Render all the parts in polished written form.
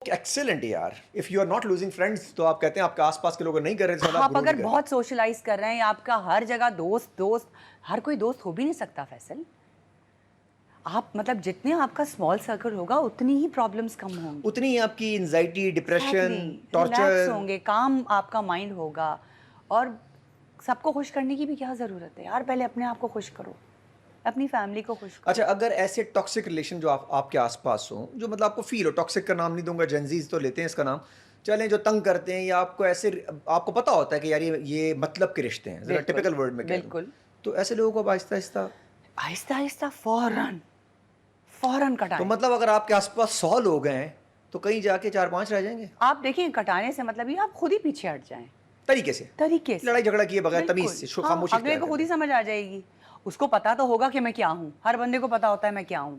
Excellent یار. If you are not losing friends تو آپ کہتے ہیں آپ کے آس پاس کے لوگ نہیں کر رہے زیادہ. آپ اگر بہت سوشلائز کر رہے ہیں آپ کا ہر جگہ دوست ہر کوئی دوست ہو بھی نہیں سکتا فیصل. آپ مطلب جتنے آپ کا اسمال سرکل ہوگا اتنی ہی پرابلمس کم ہوں گی, اتنی ہی آپ کی انزائٹی, ڈپریشن, ریلیکس ٹارچر ہوں گے, کام آپ کا مائنڈ ہوگا. اور سب کو خوش کرنے کی بھی کیا ضرورت ہے یار, پہلے اپنے آپ کو خوش کرو, اپنی فیملی کو خوش کرو. اچھا, اگر ایسے ٹاکسک ریلیشن جو آپ کے آس پاس ہوں, جو مطلب آپ کو فیل ہو, ٹاکسک کا نام نہیں دوں گا, جنزیز تو لیتے ہیں اس کا نام, چلیں جو تنگ کرتے ہیں یا آپ کو ایسے آپ کو پتا ہوتا ہے کہ یار یہ مطلب کے رشتے ہیں, ذرا ٹپیکل ورڈ میں کہہ دوں, تو ایسے لوگوں کو اب آہستہ آہستہ فوراً تو کٹائیں. مطلب اگر آپ کے آس پاس 100 لوگ ہیں تو کہیں جا کے 4-5 رہ جائیں گے. آپ دیکھیں کٹانے سے مطلب یہ آپ خود ہی پیچھے ہٹ جائیں طریقے سے لڑائی جھگڑا کیے بغیر تمیز بالکل. سے ہاں, خاموشی اگلے کو خود ہی سمجھ آ جائے گی. اس کو پتا تو ہوگا کہ میں کیا ہوں, ہر بندے کو پتا ہوتا ہے میں کیا ہوں.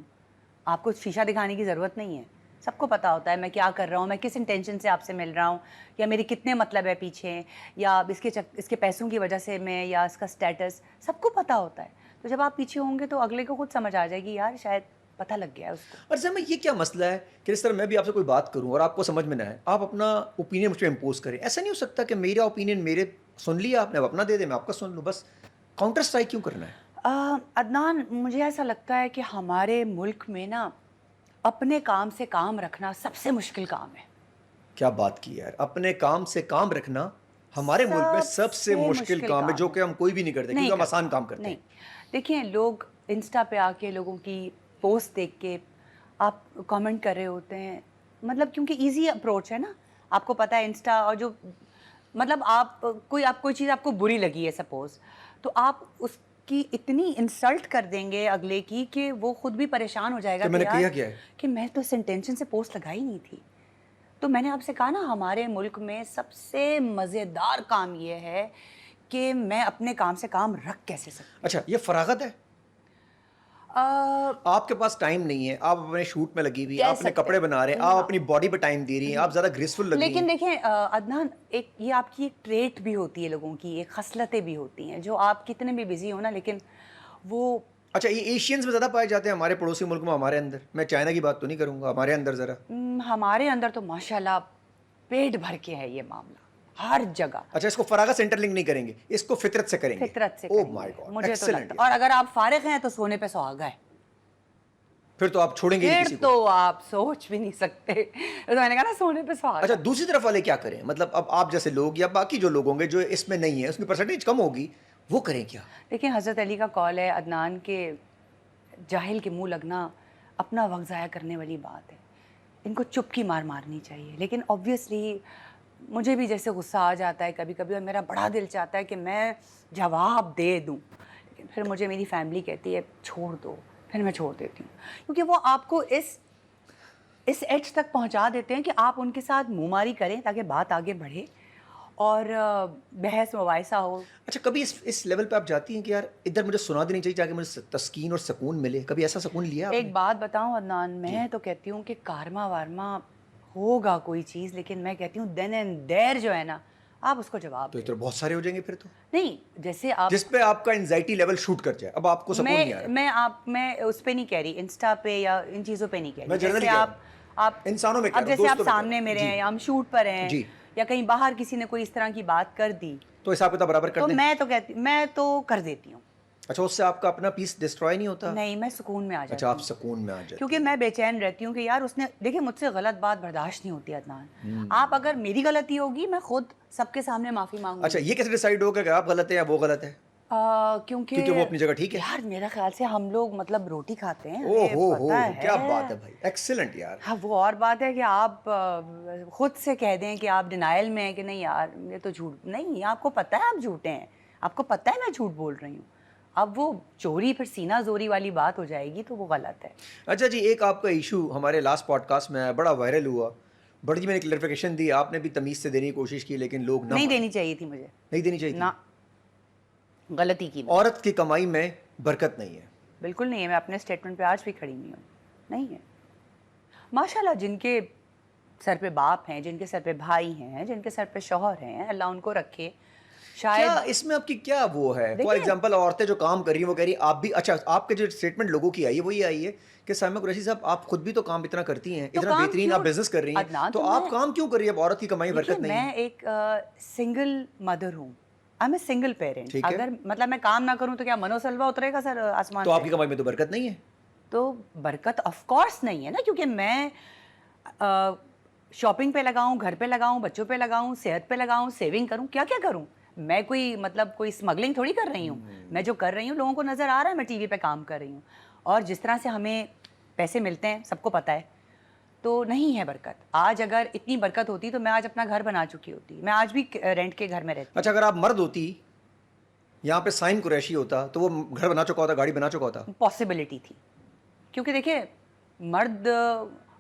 آپ کو شیشہ دکھانے کی ضرورت نہیں ہے, سب کو پتا ہوتا ہے میں کیا کر رہا ہوں, میں کس انٹینشن سے آپ سے مل رہا ہوں, یا میری کتنے مطلب ہے پیچھے, یا اس کے پیسوں کی وجہ سے میں, یا اس کا سٹیٹس, سب کو پتا ہوتا ہے. تو جب آپ پیچھے ہوں گے تو اگلے کو خود سمجھ آ جائے گی یار شاید پتہ لگ گیا ہے اس کو. اور سر میں یہ کیا مسئلہ ہے کہ اس طرح میں بھی آپ سے کوئی بات کروں اور آپ کو سمجھ میں نہ آئے, آپ اپنا اوپینین مجھ پہ امپوز کریں. ایسا نہیں ہو سکتا کہ میرا اوپینین میرے سن لیا آپ نے, اب اپنا دے دیں, میں آپ کا سن لوں, بس کاؤنٹر اسٹرائک کیوں کرنا ہے؟ عدنان, مجھے ایسا لگتا ہے کہ ہمارے ملک میں نا اپنے کام سے کام رکھنا سب سے مشکل کام ہے. کیا بات کی یار, اپنے کام سے کام رکھنا ہمارے ملک میں سب سے مشکل کام ہے, جو کہ ہم کوئی بھی نہیں کرتے کیونکہ ہم آسان کام کرتے ہیں. دیکھیں, لوگ انسٹا پہ آ کے لوگوں کی پوسٹ دیکھ کے آپ کامنٹ کر رہے ہوتے ہیں, مطلب کیونکہ ایزی اپروچ ہے نا, آپ کو پتہ ہے انسٹا, اور جو مطلب آپ کوئی چیز آپ کو بری لگی ہے سپوز, تو آپ اس کی اتنی انسلٹ کر دیں گے اگلے کی کہ وہ خود بھی پریشان ہو جائے گا کہ میں نے کیا کیا ہے, کہ میں تو اس انٹینشن سے پوسٹ لگائی نہیں تھی. تو میں نے آپ سے کہا نا, ہمارے ملک میں سب سے مزیدار کام یہ ہے کہ میں اپنے کام سے کام رکھ کیسے سکتی. اچھا, یہ فراغت ہے, آپ کے پاس ٹائم نہیں ہے, آپ اپنے شوٹ میں لگی ہوئی, آپ اپنے کپڑے بنا رہے ہیں, آپ اپنی باڈی پہ ٹائم دے رہی ہیں, آپ زیادہ گریسفل لگ رہی ہیں. لیکن دیکھیں عدنان, یہ آپ کی ایک ٹریٹ بھی ہوتی ہے, لوگوں کی ایک خصلتیں بھی ہوتی ہیں, جو آپ کتنے بھی بزی ہو نا, لیکن وہ اچھا, یہ ایشینز میں زیادہ پائے جاتے ہیں ہمارے پڑوسی ملک میں, ہمارے اندر, میں چائنا کی بات تو نہیں کروں گا, ہمارے اندر ذرا, ہمارے اندر تو ماشاءاللہ پیٹ بھر کے ہے یہ معاملہ ہر جگہ. اچھا, اس کو فراغت سے انٹر لنک نہیں کریں گے, اس کو فطرت سے کریں گے. فطرت سے او کریں مائی گے گاڈ, مجھے تو ایکسلنٹ. لگتا, اور اگر آپ فارغ ہیں تو سونے پہ سہاگا ہے, پھر تو آپ چھوڑیں گے نہیں پھر کسی کو. تو آپ سوچ بھی نہیں سکتے. تو میں نے کہا نا سونے پہ سہاگا. اچھا, دوسری طرف والے کیا کریں, مطلب اب آپ جیسے لوگ یا باقی جو لوگ ہوں گے جو اس میں نہیں ہے, اس کی پرسنٹیج کم ہوگی, وہ کریں کیا؟ دیکھیں, حضرت علی کا قول ہے عدنان کے جاہل کے منہ لگنا اپنا وقت ضائع کرنے والی بات ہے, ان کو چپ کی مار مارنی چاہیے. لیکن آبویسلی مجھے بھی جیسے غصہ آ جاتا ہے کبھی کبھی, اور میرا بڑا دل چاہتا ہے کہ میں جواب دے دوں, لیکن پھر مجھے میری فیملی کہتی ہے چھوڑ دو, پھر میں چھوڑ دیتی ہوں, کیونکہ وہ آپ کو اس ایج تک پہنچا دیتے ہیں کہ آپ ان کے ساتھ منہ ماری کریں تاکہ بات آگے بڑھے اور بحث مباحثہ ہو. اچھا, کبھی اس لیول پہ آپ جاتی ہیں کہ یار ادھر مجھے سنا دینی چاہیے تاکہ مجھے تسکین اور سکون ملے, کبھی ایسا سکون لیا آپ نے؟ ایک بات بتاؤں عدنان, میں تو کہتی ہوں کہ کارما وارما ہوگا کوئی چیز, لیکن میں کہتی ہوں دین اینڈ دیر جو ہے نا, آپ اس کو جواب تو دیں. ادھر بہت سارے ہو جائیں گے پھر تو, نہیں, جیسے آپ جس پہ آپ کا انزائٹی لیول شوٹ کر جائے, اب آپ کو سکون نہیں آ رہا. میں اس پہ نہیں کہہ رہی, انسٹا پہ یا ان چیزوں پہ نہیں کہہ میں رہی, جنرلی جیسے کہہ رہا آپ ہوں, انسانوں میں کہہ اب رہا ہوں, جیسے آپ دوستوں میں کہہ رہا سامنے ہوں. میرے جی ہیں یا ہم شوٹ پر ہیں, جی, یا کہیں باہر کسی نے کوئی اس طرح کی بات کر دی, تو حساب کتاب برابر کر تو دیں. میں تو کر دیتی ہوں. اچھا, اس سے آپ کا اپنا پیس ڈسٹروائے نہیں ہوتا؟ نہیں, میں سکون میں آ جاتی اچھا, ہوں. آپ سکون میں آ جاتی کیونکہ میں بے چین رہتی ہوں کہ یار اس نے, دیکھیں مجھ سے غلط بات برداشت نہیں ہوتی عدنان. آپ اگر میری غلطی ہوگی میں خود سب کے سامنے معافی مانگوں گی. اچھا, یہ کیسے ڈیسائیڈ ہوگا کہ آپ غلط ہیں یا وہ غلط ہے؟ کیونکہ وہ اپنی جگہ ٹھیک ہے. یار میرا خیال سے ہم لوگ مطلب روٹی کھاتے ہیں, او ہو پتہ ہے, کیا بات ہے بھائی, ایکسلنٹ یار. ہاں, وہ اور بات ہے کہ آپ خود سے کہہ دیں کہ آپ ڈینائل میں ہیں کہ نہیں یار یہ تو جھوٹ نہیں, آپ کو پتہ ہے آپ جھوٹے ہیں, آپ کو پتہ ہے میں جھوٹ بول رہی ہوں. اب وہ چوری پھر سینہ زوری والی بات ہو جائے گی تو وہ غلط ہے. اچھا جی, ایک آپ کا ایشو ہمارے لاسٹ پوڈ کاسٹ میں بڑا وائرل ہوا, بڑی میں نے کلیریفیکیشن دی, آپ نے بھی تمیز سے دینے کی کوشش کی لیکن لوگ نہ نہیں مانے. دینی چاہیے تھی مجھے, نہیں دینی چاہیے تھی. نہ, غلطی کی میں. عورت کی کمائی میں برکت نہیں ہے. بالکل نہیں ہے, میں اپنے اسٹیٹمنٹ پہ آج بھی کھڑی نہیں ہوں, نہیں ہے. ماشاءاللہ جن کے سر پہ باپ ہیں, جن کے سر پہ بھائی ہیں, جن کے سر پہ شوہر ہیں, اللہ ان کو رکھے, شاید کیا اس میں آپ کی کیا وہ ہے؟ فار دیکھیں ایگزامپل عورتیں جو کام کر رہی ہیں وہ کہہ رہی ہیں آپ بھی، اچھا آپ کے جو اسٹیٹمنٹ لوگوں کی آئی ہے وہ یہ آئی ہے کہ سائمہ قریشی صاحب آپ خود بھی تو کام اتنا کرتی ہیں، تو اتنا کام بہترین کیوں آپ بزنس کر رہی ہیں، عدنان، تو تو آپ میں کام کیوں کر رہی ہیں؟ اب عورت کی کمائی دیکھیے برکت نہیں میں ہے؟ ایک سنگل مدر ہوں، I am a single parent. ٹھیک ہے، اگر مطلب میں کام نہ کروں تو کیا منو سلوا اترے گا سر آسمان تو آپ سے؟ کی کمائی میں تو برکت نہیں ہے. تو برکت آف کورس نہیں ہے نا، کیونکہ میں شاپنگ پہ لگاؤں، گھر پہ لگاؤں، بچوں پہ لگاؤں، صحت پہ لگاؤں، سیونگ کروں، کیا کیا کروں. میں کوئی مطلب کوئی اسمگلنگ تھوڑی کر رہی ہوں. میں جو کر رہی ہوں لوگوں کو نظر آ رہا ہے، میں ٹی وی پہ کام کر رہی ہوں، اور جس طرح سے ہمیں پیسے ملتے ہیں سب کو پتہ ہے. تو نہیں ہے برکت. آج اگر اتنی برکت ہوتی تو میں آج اپنا گھر بنا چکی ہوتی. میں آج بھی رینٹ کے گھر میں رہتی اچھا اگر آپ مرد ہوتی، یہاں پہ سائم قریشی ہوتا تو وہ گھر بنا چکا ہوتا، گاڑی بنا چکا ہوتا. ہوں. پاسبلٹی تھی، کیونکہ دیکھیں مرد،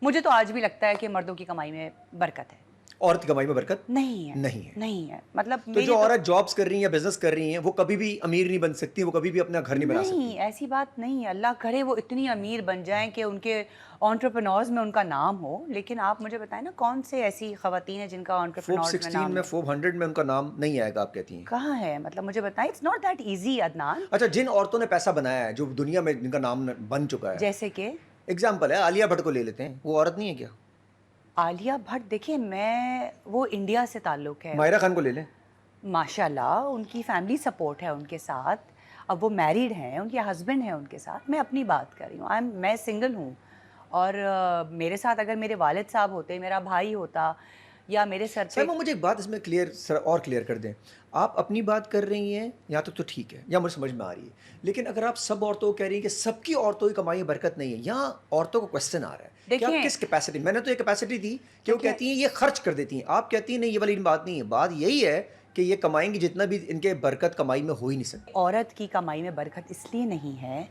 مجھے تو آج بھی لگتا ہے کہ مردوں کی کمائی میں برکت ہے. عورت کی کمائی میں برکت نہیں ہے، نہیں ہے. نہیں ہے. مطلب تو میری جو عورت جابس کر رہی ہیں یا بزنس کر رہی ہیں وہ کبھی بھی امیر نہیں بن سکتی، وہ کبھی بھی اپنا گھر نہیں بنا سکتی. نہیں، ایسی بات نہیں ہے. اللہ کرے وہ اتنی امیر بن جائیں کہ ان کے آنٹرپرنورز میں ان کا نام ہو. لیکن آپ مجھے بتائیں نا کون سے ایسی خواتین ہیں جن کا فوب آنٹرپرنورز میں 16 نام میں ہے؟ فوب 100 میں ان کا نام نہیں آئے گا آپ کہتی ہیں. کہاں ہے؟ مطلب مجھے بتائیں. It's not that easy Adnan. اچھا جن عورتوں نے پیسہ بنایا ہے، جو دنیا میں جن کا نام بن چکا ہے، جیسے کہ اگزامپل ہے عالیہ بھٹ کو لے لیتے ہیں، وہ عورت نہیں ہے کیا؟ عالیہ بھٹ، دیکھیں میں وہ انڈیا سے تعلق ہے. ماہرہ خان کو لے لیں. ماشاء اللہ ان کی فیملی سپورٹ ہے ان کے ساتھ. اب وہ میریڈ ہیں، ان کے ہسبینڈ ہیں ان کے ساتھ. میں اپنی بات کر رہی ہوں، میں سنگل ہوں. اور میرے ساتھ اگر میرے والد صاحب ہوتے، میرا بھائی ہوتا، یا میرے سر پہ. سائمہ مجھے ایک بات اس میں کلیئر کر دیں. آپ اپنی بات کر رہی ہیں یہاں تک تو ٹھیک ہے، یا مجھے سمجھ میں آ رہی ہے، لیکن اگر آپ سب عورتوں کو کہہ رہی ہیں کہ سب کی عورتوں کی کمائی میں برکت نہیں ہے، یہاں عورتوں کو کوشچن آ رہا ہے کہ آپ دیکھیں کس کیپیسٹی. میں نے تو یہ کیپیسٹی دی کہ وہ دیکھیں کہتی ہیں یہ خرچ کر دیتی ہیں، آپ کہتی ہیں نہیں یہ والی بات نہیں ہے. بات یہی ہے کہ یہ کمائیں گی جتنا بھی ان کے برکت کمائی میں ہو ہی نہیں سکتی. عورت کی کمائی میں برکت اس لیے نہیں ہے.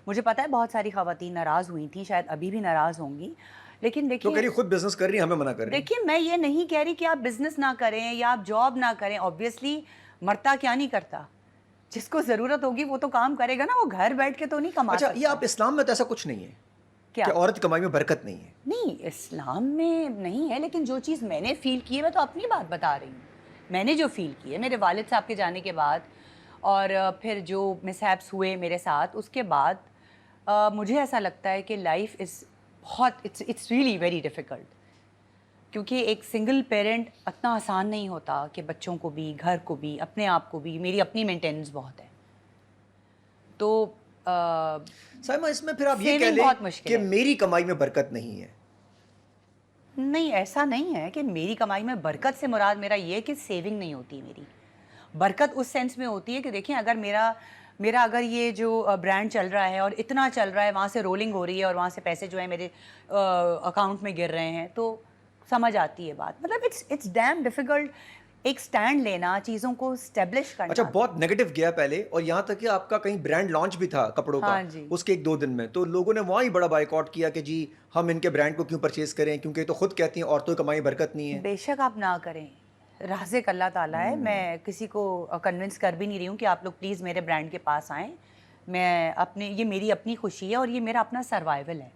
مجھے پتہ ہے بہت ساری خواتین ناراض ہوئی تھیں، شاید ابھی بھی ناراض ہوں گی. لیکن تو کہہ دیکھیں رہی خود بزنس کر رہی ہیں، ہمیں منع کر رہی ہیں. دیکھیے میں یہ نہیں کہہ رہی کہ آپ بزنس نہ کریں یا آپ جاب نہ کریں. آبویسلی مرتا کیا نہیں کرتا، جس کو ضرورت ہوگی وہ تو کام کرے گا نا. وہ گھر بیٹھ کے تو نہیں کما اچھا یہ سکتا. آپ اسلام میں تو ایسا کچھ نہیں ہے کیا؟ کہ عورت کی کمائی میں برکت نہیں ہے. نہیں، اسلام میں نہیں ہے، لیکن جو چیز میں نے فیل کی ہے میں تو اپنی بات بتا رہی ہوں. میں نے جو فیل کی ہے میرے والد صاحب کے جانے کے بعد، اور پھر جو مسہیپس ہوئے میرے ساتھ اس کے بعد، مجھے ایسا لگتا ہے کہ لائف از بہت اٹس ریئلی ویری ڈیفیکلٹ. کیونکہ ایک سنگل پیرنٹ اتنا آسان نہیں ہوتا کہ بچوں کو بھی، گھر کو بھی، اپنے آپ کو بھی. میری اپنی مینٹیننس بہت ہے. تو سائمہ اس میں پھر آپ یہ کہہ سیونگ لیں بہت مشکل کہ ہے. میری کمائی میں برکت نہیں ہے. نہیں، ایسا نہیں ہے کہ میری کمائی میں برکت سے مراد میرا یہ ہے کہ سیونگ نہیں ہوتی میری. برکت اس سینس میں ہوتی ہے کہ دیکھیں اگر میرا اگر یہ جو برانڈ چل رہا ہے اور اتنا چل رہا ہے، وہاں سے رولنگ ہو رہی ہے اور وہاں سے پیسے جو ہیں میرے اکاؤنٹ میں گر رہے ہیں، تو سمجھ آتی ہے بات. مطلب اٹس ڈیم ڈیفیکلٹ ایک سٹینڈ لینا، چیزوں کو اسٹیبلش کرنا. اچھا بہت نیگیٹو گیا پہلے، اور یہاں تک کہ آپ کا کہیں برانڈ لانچ بھی تھا کپڑوں کا، ہاں جی. اس کے 1-2 دن میں تو لوگوں نے وہاں ہی بڑا بائیک آؤٹ کیا کہ جی ہم ان کے برانڈ کو کیوں پرچیز کریں، کیونکہ یہ تو خود کہتی ہیں عورتوں کی کمائی برکت نہیں ہے. بے شک آپ نہ کریں، رازق اللہ تعالیٰ ہے. میں کسی کو کنونس کر بھی نہیں رہی ہوں کہ آپ لوگ پلیز میرے برانڈ کے پاس آئیں. یہ میری اپنی خوشی ہے اور یہ میرا اپنا سروائیول ہے.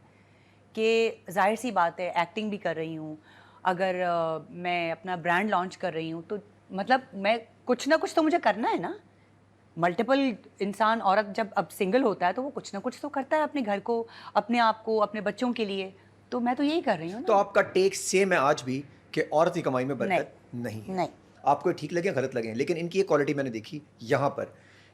کہ ظاہر سی بات ہے ایکٹنگ بھی کر رہی ہوں، اگر میں اپنا برانڈ لانچ کر رہی ہوں تو مطلب میں کچھ نہ کچھ تو مجھے کرنا ہے نا. ملٹیپل انسان، عورت جب اب سنگل ہوتا ہے تو وہ کچھ نہ کچھ تو کرتا ہے اپنے گھر کو، اپنے آپ کو، اپنے بچوں کے لیے. تو میں تو یہی کر رہی ہوں تو نا. آپ کا ٹیک سیم ہے آج بھی کہ عورت کی کمائی میں برکت نہیں ہے. نہیں. آپ کو یہ ٹھیک لگے غلط لگے، لیکن ان کی یہ کوالٹی میں نے دیکھی یہاں پر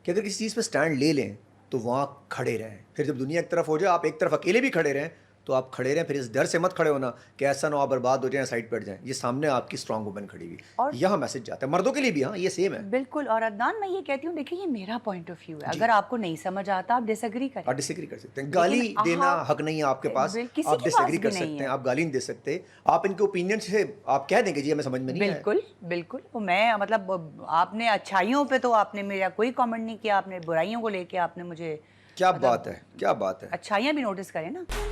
کہ اگر کسی چیز پہ سٹینڈ لے لیں تو وہاں کھڑے رہیں. پھر جب دنیا ایک طرف ہو جائے، آپ ایک طرف اکیلے بھی کھڑے رہیں تو آپ کھڑے رہیں. پھر اس ڈر سے مت کھڑے ہونا کہ ایسا نہ ہو آپ برباد ہو جائیں، سائڈ پہ جائیں. یہ سامنے آپ کی اسٹرانگ وومن کھڑی ہوئی، اور یہاں میسج جاتا ہے مردوں کے لیے بھی. ہاں یہ سیم ہے بالکل. اور عدنان میں یہ کہتی ہوں دیکھیں یہ میرا پوائنٹ آف ویو ہے. اگر آپ کو نہیں سمجھ آتا آپ ڈس ایگری کریں. آپ ڈس ایگری کر سکتے ہیں. گالی دینا حق نہیں ہے آپ کے پاس، کسی آپ کے ڈس پاس ایگری بھی کر نہیں سکتے ہے. ہیں، آپ گالی نہیں دے سکتے. آپ ان کے اوپینین سے آپ کہہ دیں کہ جی ہمیں سمجھ میں نہیں آیا. بالکل بالکل. میں مطلب آپ نے اچھائیوں پہ تو آپ نے میرا کوئی کامنٹ نہیں کیا، آپ نے برائیوں کو لے کے آپ نے مجھے کیا مطلب بات ہے، کیا بات ہے. اچھائیاں بھی نوٹس کریں نا.